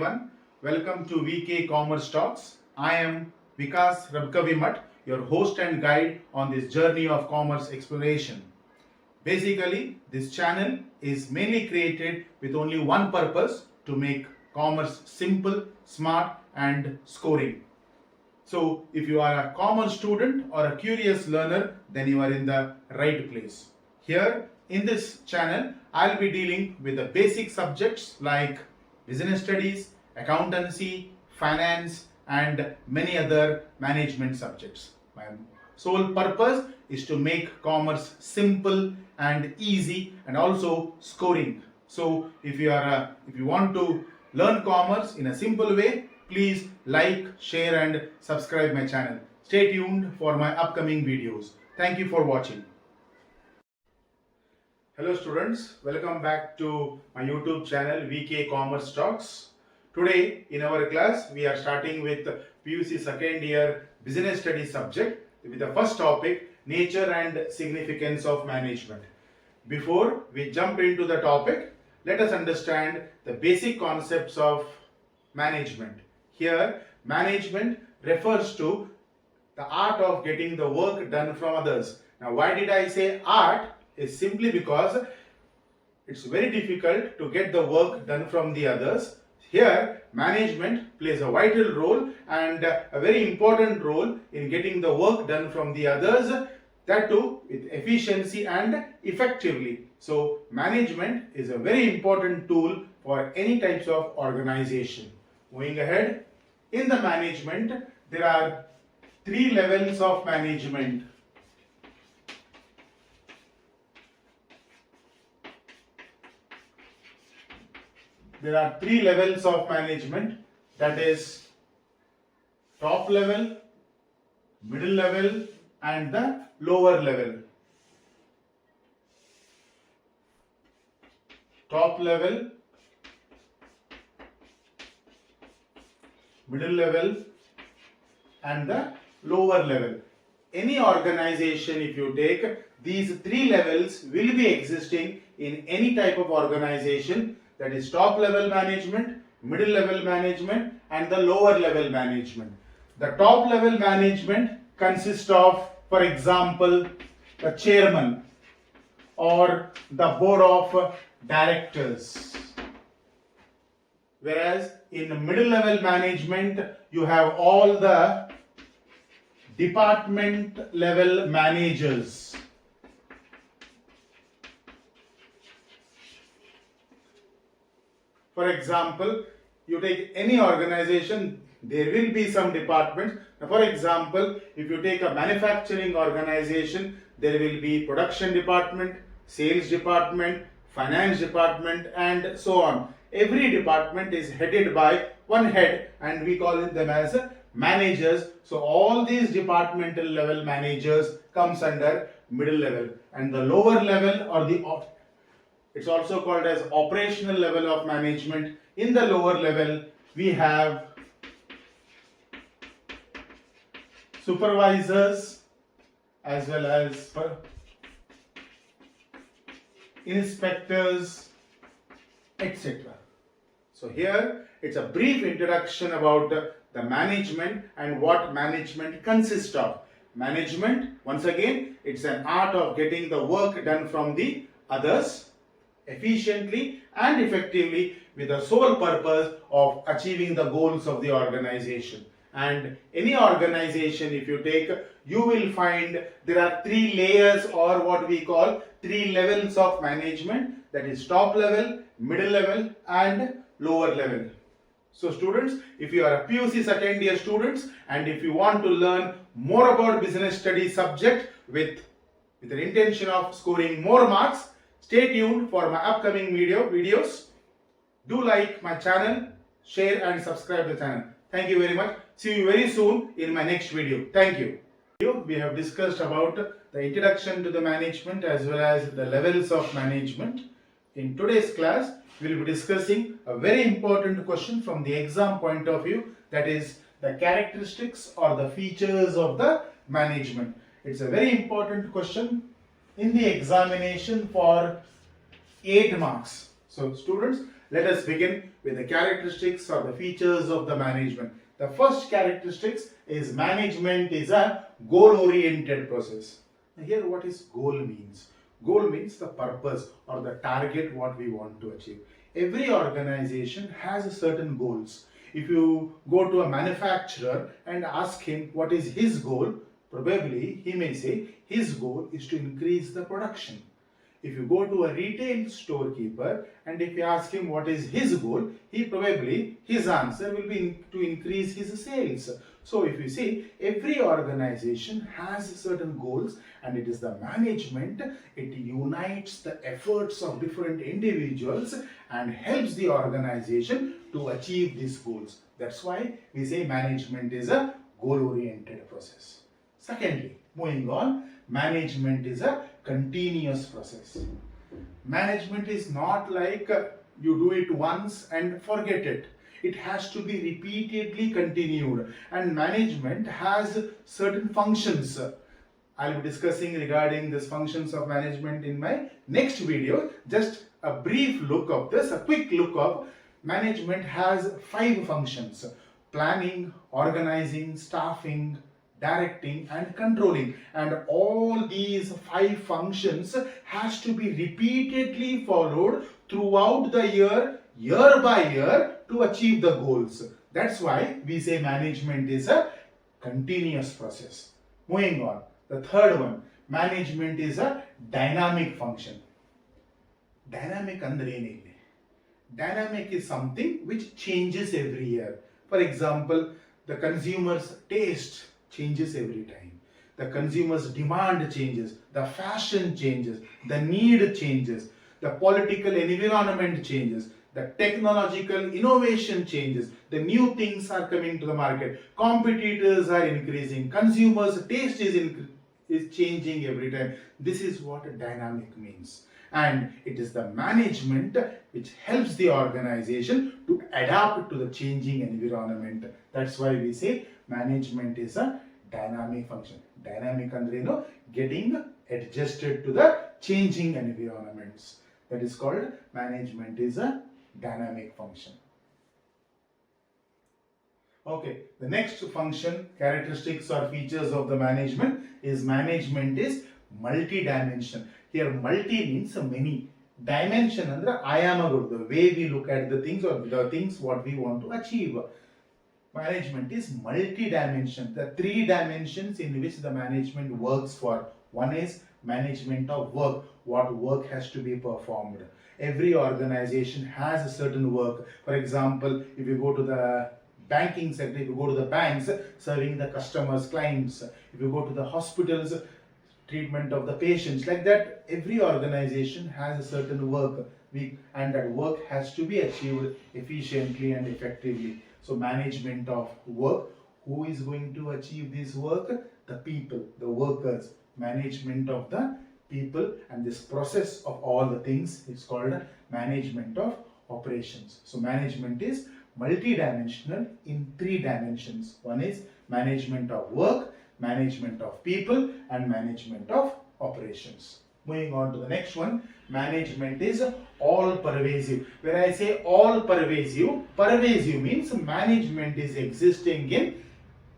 everyone. Welcome to VK Commerce Talks. I am Vikas Rabkavimat, your host and guide on this journey of commerce exploration. Basically, this channel is mainly created with only one purpose: to make commerce simple, smart, and scoring. So, if you are a commerce student or a curious learner, then you are in the right place. Here in this channel, I'll be dealing with the basic subjects like business studies, accountancy, finance, and many other management subjects. My sole purpose is to make commerce simple and easy and also scoring. So if you want to learn commerce in a simple way, please like, share and subscribe my channel. Stay tuned for my upcoming videos. Thank you for watching. Hello students, welcome back to my YouTube channel VK Commerce Talks. Today in our class we are starting with PUC second year business studies subject with the first topic, nature and significance of management. Before we jump into the topic, let us understand the basic concepts of management. Here, management refers to the art of getting the work done from others. Now, why did I say art? Is simply because it's very difficult to get the work done from the others. Here, management plays a vital role and a very important role in getting the work done from the others, that too with efficiency and effectively. So, management is a very important tool for any types of organization. Moving ahead, in the management, there are three levels of management. There are three levels of management, that is top level, middle level and the lower level. Top level, middle level and the lower level. Any organization, if you take, these three levels will be existing in any type of organization, that is top level management, middle level management and the lower level management. The top level management consists of, for example, the chairman or the board of directors. Whereas in middle level management, you have all the department level managers. For example, you take any organization, there will be some departments. Now, for example, if you take a manufacturing organization, there will be production department, sales department, finance department and so on. Every department is headed by one head and we call them as managers. So all these departmental level managers comes under middle level, and the lower level or it's also called as operational level of management. In the lower level, we have supervisors as well as inspectors, etc. So here it's a brief introduction about the management and what management consists of. Management, once again, it's an art of getting the work done from the others efficiently and effectively with the sole purpose of achieving the goals of the organization. And any organization, if you take, you will find there are three layers or what we call three levels of management, that is top level, middle level and lower level. So students, if you are a PUC second year students and if you want to learn more about business studies subject with an intention of scoring more marks, stay tuned for my upcoming videos. Do like my channel, share and subscribe the channel. Thank you very much. See you very soon in my next video. Thank you. We have discussed about the introduction to the management as well as the levels of management. In today's class, we will be discussing a very important question from the exam point of view, that is the characteristics or the features of the management. It's a very important question in the examination for 8 marks. So students, Let us begin with the characteristics or the features of the management. The first characteristics is management is a goal-oriented process. Now here what is goal means? Goal means the purpose or the target what we want to achieve. Every organization has certain goals. If you go to a manufacturer and ask him what is his goal, probably he may say his goal is to increase the production. If you go to a retail storekeeper and if you ask him what is his goal, his answer will be to increase his sales. So if you see, every organization has certain goals, and it is the management, it unites the efforts of different individuals and helps the organization to achieve these goals. That's why we say management is a goal-oriented process. Secondly, moving on, management is a continuous process. Management is not like you do it once and forget it. It has to be repeatedly continued, and management has certain functions. I'll be discussing regarding these functions of management in my next video. Just a brief look of this, a quick look of management has 5 functions: planning, organizing, staffing, directing and controlling, and all these 5 functions has to be repeatedly followed throughout the year by year to achieve the goals. That's why we say management is a continuous process. Moving on, the third one, management is a dynamic function. Dynamic andre ಏನಿಲ್ಲ. Dynamic is something which changes every year. For example, the consumer's taste changes every time. The consumer's demand changes, the fashion changes, the need changes, the political environment changes, the technological innovation changes, the new things are coming to the market, competitors are increasing, consumers' taste is changing every time. This is what dynamic means. And it is the management which helps the organization to adapt to the changing environment. That's why we say management is a dynamic function. Dynamic andreno, getting adjusted to the changing environments. That is called management is a dynamic function. Okay, the next function, characteristics or features of the management is multi-dimensional. Here multi means many. Dimension andre ayamagalu, the way we look at the things or the things what we want to achieve. Management is multi-dimensional. The 3 dimensions in which the management works for. One is management of work. What work has to be performed. Every organization has a certain work. For example, if you go to the banking sector, if you go to the banks, serving the customers, clients. If you go to the hospitals, treatment of the patients. Like that, every organization has a certain work, and that work has to be achieved efficiently and effectively. So management of work, who is going to achieve this work? The people, the workers. Management of the people, and this process of all the things is called management of operations. So management is multi-dimensional in 3 dimensions. One is management of work, management of people, and management of operations. Moving on to the next one, management is all pervasive. When I say all pervasive, pervasive means management is existing in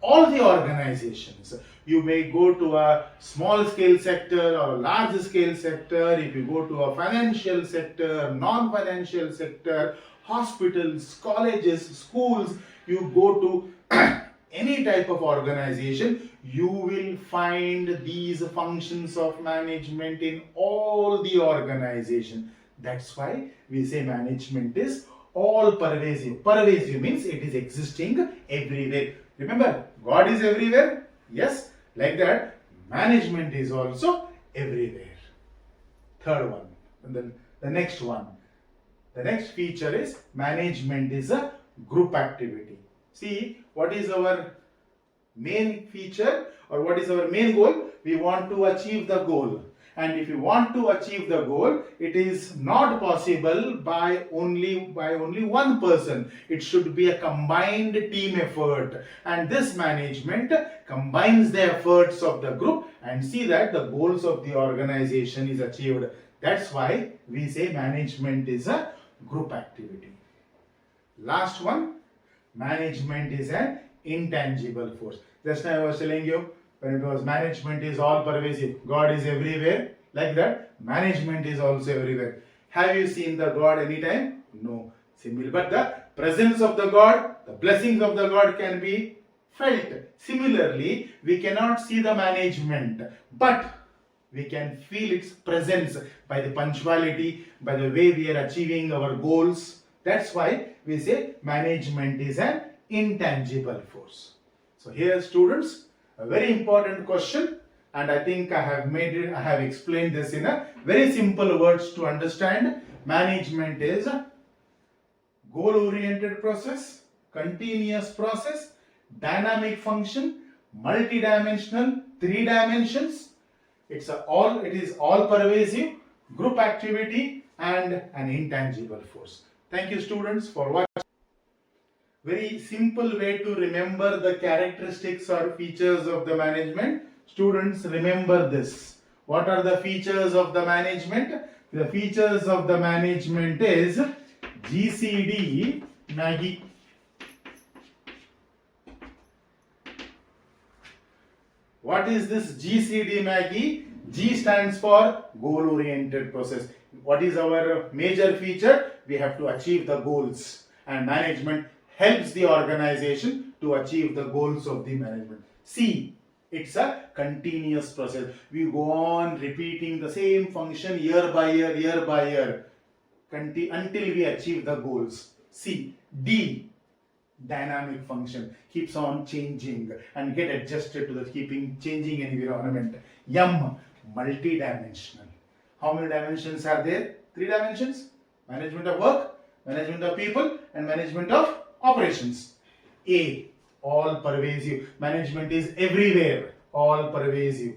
all the organizations. You may go to a small scale sector or a large scale sector. If you go to a financial sector, non-financial sector, hospitals, colleges, schools, you go to any type of organization, you will find these functions of management in all the organization. That's why we say management is all pervasive. Pervasive means it is existing everywhere. Remember, God is everywhere. Yes, like that, management is also everywhere. Third one, and then the next one. The next feature is management is a group activity. See, what is our main feature or what is our main goal? We want to achieve the goal. And if you want to achieve the goal, it is not possible by only one person. It should be a combined team effort. And this management combines the efforts of the group and see that the goals of the organization is achieved. That's why we say management is a group activity. Last one, management is an intangible force. Just now I was telling you, when it was management is all pervasive, God is everywhere, like that, management is also everywhere. Have you seen the God anytime? No. Similar, but the presence of the God, the blessings of the God can be felt. Similarly, we cannot see the management, but we can feel its presence by the punctuality, by the way we are achieving our goals. That's why we say management is an intangible force. So here, students, a very important question, and I think I have explained this in a very simple words to understand. Management is a goal-oriented process, continuous process, dynamic function, multidimensional, 3 dimensions. It is all pervasive, group activity, and an intangible force. Thank you, students, for watching. Very simple way to remember the characteristics or features of the management. Students, remember this. What are the features of the management? The features of the management is GCD MAGI. What is this GCD MAGI? G stands for goal-oriented process. What is our major feature? We have to achieve the goals, and management helps the organization to achieve the goals of the management. C, it's a continuous process. We go on repeating the same function year by year, until we achieve the goals. C. D, dynamic function, keeps on changing and get adjusted to the changing environment. M, multidimensional. How many dimensions are there? 3 dimensions. Management of work, management of people, and management of operations. A, all pervasive. Management is everywhere, all pervasive.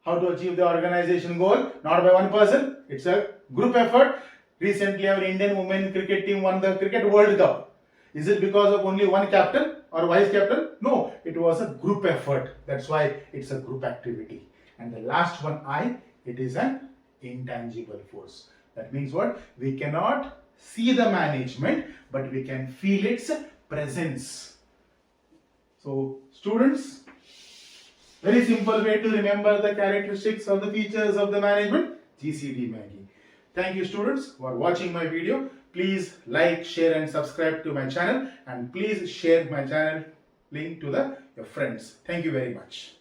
How to achieve the organization goal? Not by one person, it's a group effort. Recently our Indian women cricket team won the Cricket World Cup. Is it because of only one captain or vice captain? No, it was a group effort. That's why it's a group activity. And the last one, I, it is an intangible force. That means what? We cannot see the management, but we can feel its presence. So students, very simple way to remember the characteristics or the features of the management, GCD MAGI. Thank you, students, for watching my video. Please like, share and subscribe to my channel, and please share my channel link to your friends. Thank you very much.